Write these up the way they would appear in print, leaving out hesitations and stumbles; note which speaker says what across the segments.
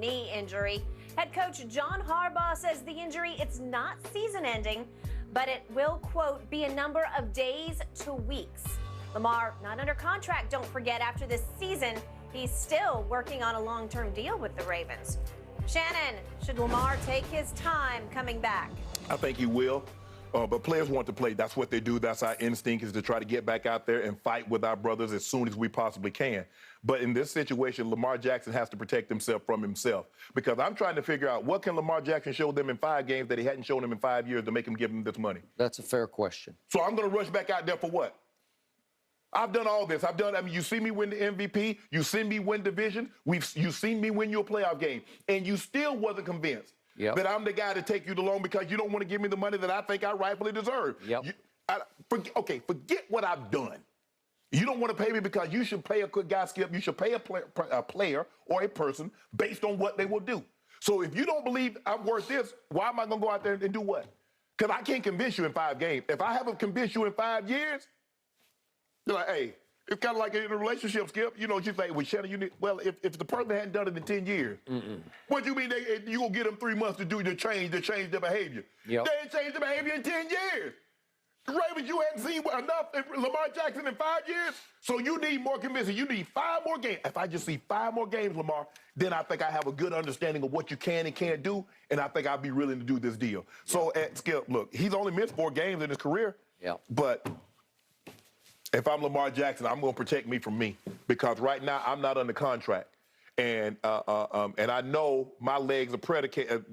Speaker 1: knee injury. Head coach John Harbaugh says the injury, it's not season-ending, but it will, quote, be a number of days to weeks. Lamar not under contract, don't forget, after this season. He's still working on a long-term deal with the Ravens. Shannon, should Lamar take his time coming back?
Speaker 2: I think he will. But players want to play. That's what they do. That's our instinct, is to try to get back out there and fight with our brothers as soon as we possibly can. But in this situation, Lamar Jackson has to protect himself from himself, because I'm trying to figure out what can Lamar Jackson show them in 5 games that he hadn't shown them in 5 years to make him give him this money.
Speaker 3: That's a fair question.
Speaker 2: So I'm going to rush back out there for what? I've done all this. I mean, you see me win the MVP. You see me win division. You've seen me win your playoff game. And you still wasn't convinced that I'm the guy to take you to loan because you don't want to give me the money that I think I rightfully deserve. Forget what I've done. You don't want to pay me because you should pay a good guy, Skip. You should pay a player or a person based on what they will do. So if you don't believe I'm worth this, why am I going to go out there and do what? Because I can't convince you in 5 games. If I haven't convinced you in 5 years, you're like, hey, it's kind of like in a relationship, Skip. You know, you think, well, Shannon, you need, well, if the person hadn't done it in 10 years, what do you mean you going to get them 3 months to change their behavior? They ain't changed their behavior in 10 years. Ravens, you hadn't seen enough Lamar Jackson in 5 years, so you need more convincing. You need 5 more games. If I just see 5 more games, Lamar, then I think I have a good understanding of what you can and can't do, and I think I'll be willing to do this deal. So, Skip, look, he's only missed 4 games in his career, but if I'm Lamar Jackson, I'm going to protect me from me, because right now I'm not under contract. And I know my legs are predicated.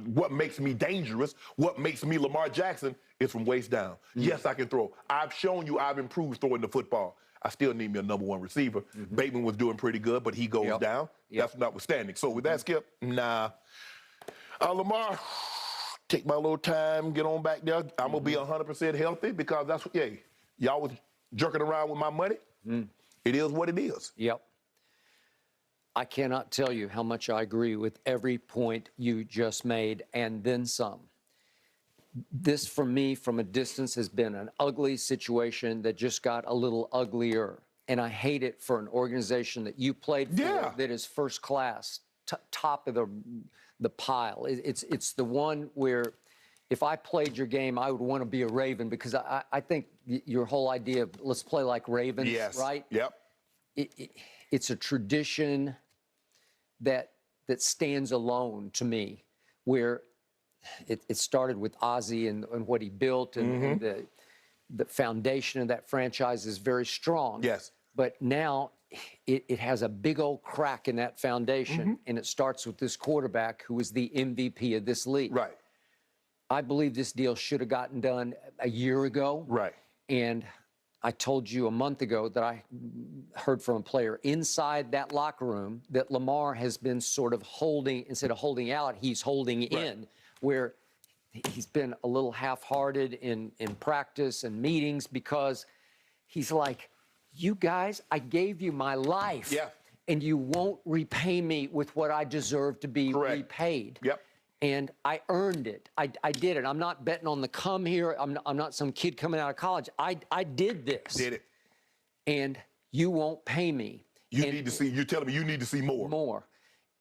Speaker 2: What makes me dangerous, what makes me Lamar Jackson, is from waist down. Yes, I can throw. I've shown you I've improved throwing the football. I still need me a #1 receiver. Bateman was doing pretty good, but he goes down. That's notwithstanding. So with that, Skip, nah. Lamar, take my little time, get on back there. I'm going to be 100% healthy, because that's what, y'all was jerking around with my money. It is what it is.
Speaker 3: I cannot tell you how much I agree with every point you just made, and then some. This, for me, from a distance, has been an ugly situation that just got a little uglier. And I hate it for an organization that you played for, that is first class, top of the pile. It's the one where if I played your game, I would want to be a Raven, because I think your whole idea of let's play like Ravens, right? It's a tradition that stands alone to me, where it started with Ozzie and what he built, and the foundation of that franchise is very strong. But now it has a big old crack in that foundation, and it starts with this quarterback who is the MVP of this league. I believe this deal should have gotten done a year ago. And I told you a month ago that I heard from a player inside that locker room that Lamar has been sort of holding, instead of holding out, he's holding in, where he's been a little half-hearted in practice and meetings, because he's like, you guys, I gave you my life, and you won't repay me with what I deserve to be repaid. And I earned it. I did it. I'm not betting on the come here. I'm not some kid coming out of college. I did this. And you won't pay me.
Speaker 2: You're telling me you need to see more.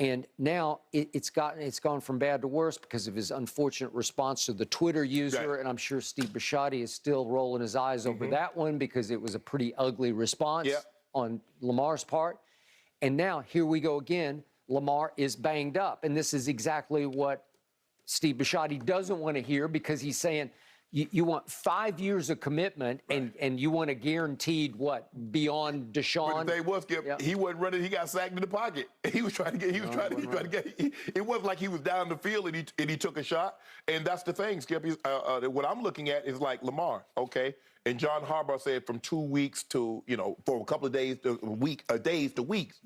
Speaker 3: And now it's gone from bad to worse because of his unfortunate response to the Twitter user. And I'm sure Steve Bisciotti is still rolling his eyes over that one, because it was a pretty ugly response on Lamar's part. And now here we go again. Lamar is banged up. And this is exactly what Steve Bisciotti doesn't want to hear, because he's saying, you want 5 years of commitment, and you want a guaranteed what, beyond Deshaun?
Speaker 2: But the thing was, Skip, he wasn't running. He got sacked in the pocket. He was trying to get. It wasn't like he was down the field and he took a shot. And that's the thing, Skip. What I'm looking at is like Lamar, okay. And John Harbaugh said from 2 weeks to for a couple of days to days to weeks.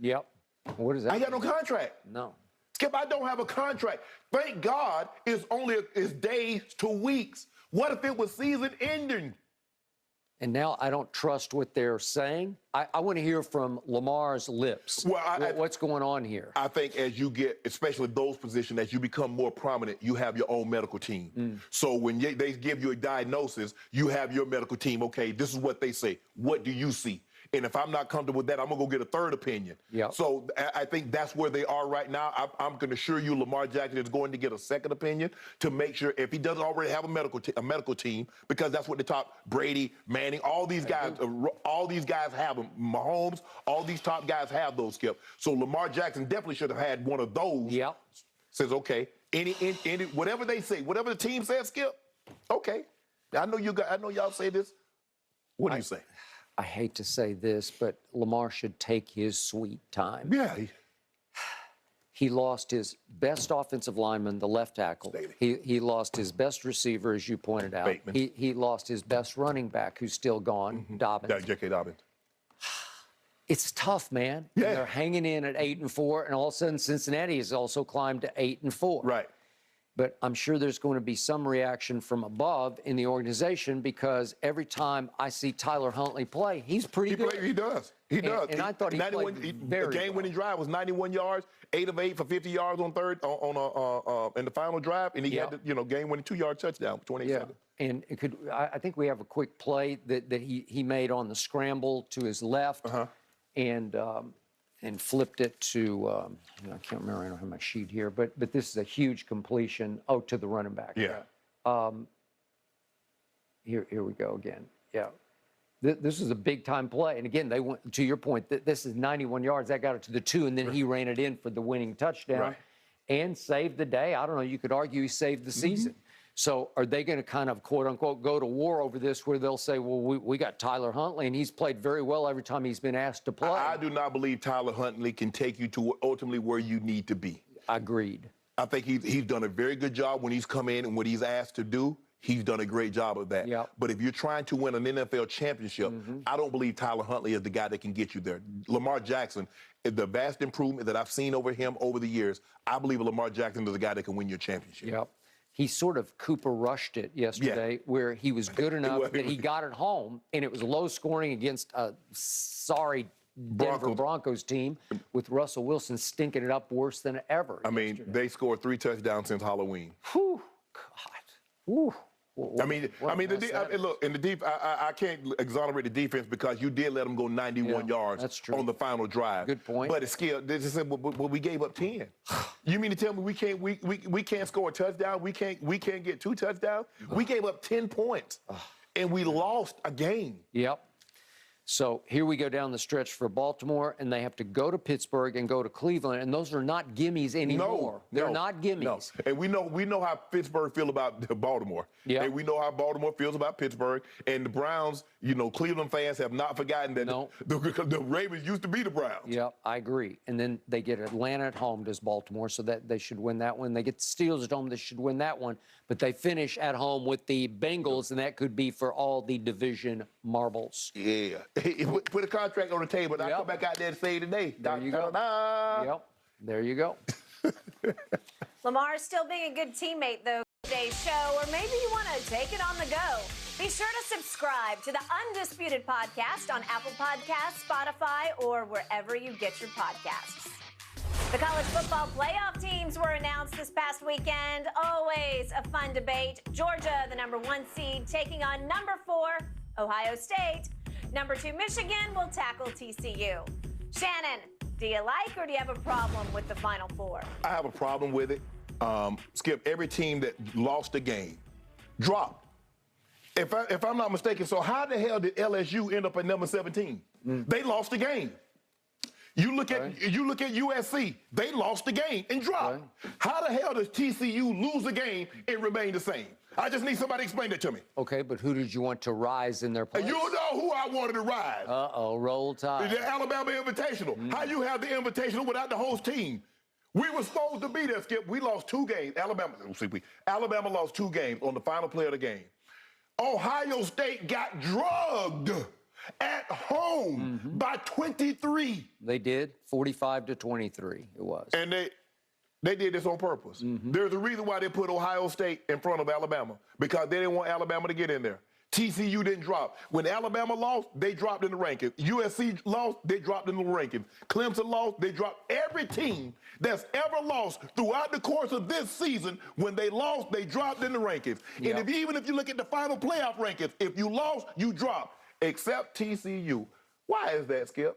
Speaker 3: What is that?
Speaker 2: I got no contract.
Speaker 3: No.
Speaker 2: Skip, I don't have a contract. Thank God it's days to weeks. What if it was season ending?
Speaker 3: And now I don't trust what they're saying. I want to hear from Lamar's lips. What's going on here?
Speaker 2: I think as you get, especially those positions, as you become more prominent, you have your own medical team. So when they give you a diagnosis, you have your medical team. Okay, this is what they say. What do you see? And if I'm not comfortable with that, I'm going to go get a third opinion.
Speaker 3: Yep.
Speaker 2: So I think that's where they are right now. I'm going to assure you Lamar Jackson is going to get a second opinion to make sure if he doesn't already have a medical team, because that's what the top Brady, Manning, all these guys have them. Mahomes, all these top guys have those, Skip. So Lamar Jackson definitely should have had one of those.
Speaker 3: Yep.
Speaker 2: Says, okay, any whatever they say, whatever the team says, Skip, okay. I know y'all say this. What do you say?
Speaker 3: I hate to say this, but Lamar should take his sweet time.
Speaker 2: Yeah.
Speaker 3: He lost his best offensive lineman, the left tackle. He lost his best receiver, as you pointed out.
Speaker 2: Bateman.
Speaker 3: He lost his best running back, who's still gone, Dobbins.
Speaker 2: J.K. Dobbins.
Speaker 3: It's tough, man.
Speaker 2: Yeah.
Speaker 3: And they're hanging in at 8-4, and all of a sudden Cincinnati has also climbed to 8-4.
Speaker 2: Right.
Speaker 3: But I'm sure there's going to be some reaction from above in the organization, because every time I see Tyler Huntley play, he's pretty good.
Speaker 2: He does. He does.
Speaker 3: And I thought he played very
Speaker 2: The game-winning drive was 91 yards, 8 of 8 for 50 yards on third in the final drive, and he had the game-winning 2-yard touchdown, 27.
Speaker 3: Yeah. And I think we have a quick play that he made on the scramble to his left, and flipped it to, I can't remember, I don't have my sheet here, but this is a huge completion, to the running back.
Speaker 2: Yeah.
Speaker 3: Here we go again. Yeah. This is a big-time play. And again, they went, to your point, this is 91 yards. That got it to the 2, and then he ran it in for the winning touchdown and saved the day. I don't know, you could argue he saved the season. So are they going to kind of, quote-unquote, go to war over this, where they'll say, well, we got Tyler Huntley, and he's played very well every time he's been asked to play?
Speaker 2: I do not believe Tyler Huntley can take you to ultimately where you need to be.
Speaker 3: Agreed.
Speaker 2: I think he's done a very good job when he's come in and what he's asked to do. He's done a great job of that.
Speaker 3: Yep.
Speaker 2: But if you're trying to win an NFL championship, I don't believe Tyler Huntley is the guy that can get you there. Lamar Jackson, the vast improvement that I've seen over him over the years, I believe Lamar Jackson is the guy that can win your championship.
Speaker 3: Yep. He sort of Cooper rushed it yesterday, where he was good enough that he got it home, and it was low scoring against a sorry Denver Broncos team with Russell Wilson stinking it up worse than ever.
Speaker 2: I mean, they scored 3 touchdowns since Halloween.
Speaker 3: Whew, God. Whew.
Speaker 2: Look, in the deep, I can't exonerate the defense, because you did let them go 91 yards on the final drive.
Speaker 3: Good point.
Speaker 2: But it's still, they just said, well, we gave up 10. You mean to tell me we can't score a touchdown? We can't get 2 touchdowns? We gave up 10 points, and we lost a game.
Speaker 3: Yep. So here we go down the stretch for Baltimore, and they have to go to Pittsburgh and go to Cleveland, and those are not gimmies anymore. They're not gimmies. No.
Speaker 2: And we know how Pittsburgh feel about Baltimore.
Speaker 3: Yeah.
Speaker 2: And we know how Baltimore feels about Pittsburgh. And the Browns, Cleveland fans have not forgotten that the Ravens used to be the Browns.
Speaker 3: Yeah, I agree. And then they get Atlanta at home, does Baltimore, so that they should win that one. They get the Steelers at home, they should win that one. But they finish at home with the Bengals, and that could be for all the division marbles.
Speaker 2: Yeah. Put a contract on the table, and I'll come back out there and say today.
Speaker 3: There you go. Yep. There you go.
Speaker 1: Lamar is still being a good teammate, though, today's show, or maybe you want to take it on the go. Be sure to subscribe to the Undisputed Podcast on Apple Podcasts, Spotify, or wherever you get your podcasts. The college football playoff teams were announced this past weekend. Always a fun debate. Georgia, the #1 seed, taking on #4, Ohio State. #2, Michigan will tackle TCU. Shannon, do you like or do you have a problem with the Final Four?
Speaker 2: I have a problem with it. Skip, every team that lost a game dropped. If I'm not mistaken, so how the hell did LSU end up at #17? They lost the game. You look at USC, they lost the game and dropped. How the hell does TCU lose a game and remain the same? I just need somebody to explain that to me.
Speaker 3: Okay, but who did you want to rise in their place?
Speaker 2: You know who I wanted to rise.
Speaker 3: Roll Tide.
Speaker 2: The Alabama Invitational. How you have the Invitational without the host team? We were supposed to be there, Skip. We lost 2 games. Alabama lost 2 games on the final play of the game. Ohio State got drugged at home by 23.
Speaker 3: They did, 45-23 it was.
Speaker 2: And they did this on purpose. There's a reason why they put Ohio State in front of Alabama, because they didn't want Alabama to get in there. TCU didn't drop. When Alabama lost, they dropped in the rankings. USC lost, they dropped in the rankings. Clemson lost, they dropped. Every team that's ever lost throughout the course of this season, when they lost, they dropped in the rankings.
Speaker 3: Yep.
Speaker 2: And even if you look at the final playoff rankings, if you lost, you dropped. Except TCU. Why is that, Skip?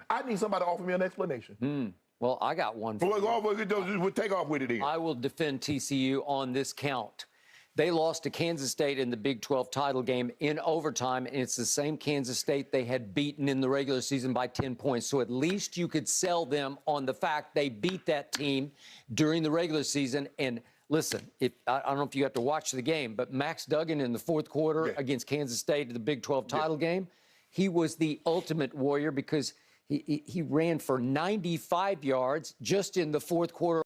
Speaker 2: I need somebody to offer me an explanation.
Speaker 3: Well, I got one.
Speaker 2: We'll take off with it then.
Speaker 3: I will defend TCU on this count. They lost to Kansas State in the Big 12 title game in overtime, and it's the same Kansas State they had beaten in the regular season by 10 points. So at least you could sell them on the fact they beat that team during the regular season. And listen, I don't know if you have to watch the game, but Max Duggan in the fourth quarter against Kansas State in the Big 12 title game, he was the ultimate warrior because he ran for 95 yards just in the fourth quarter.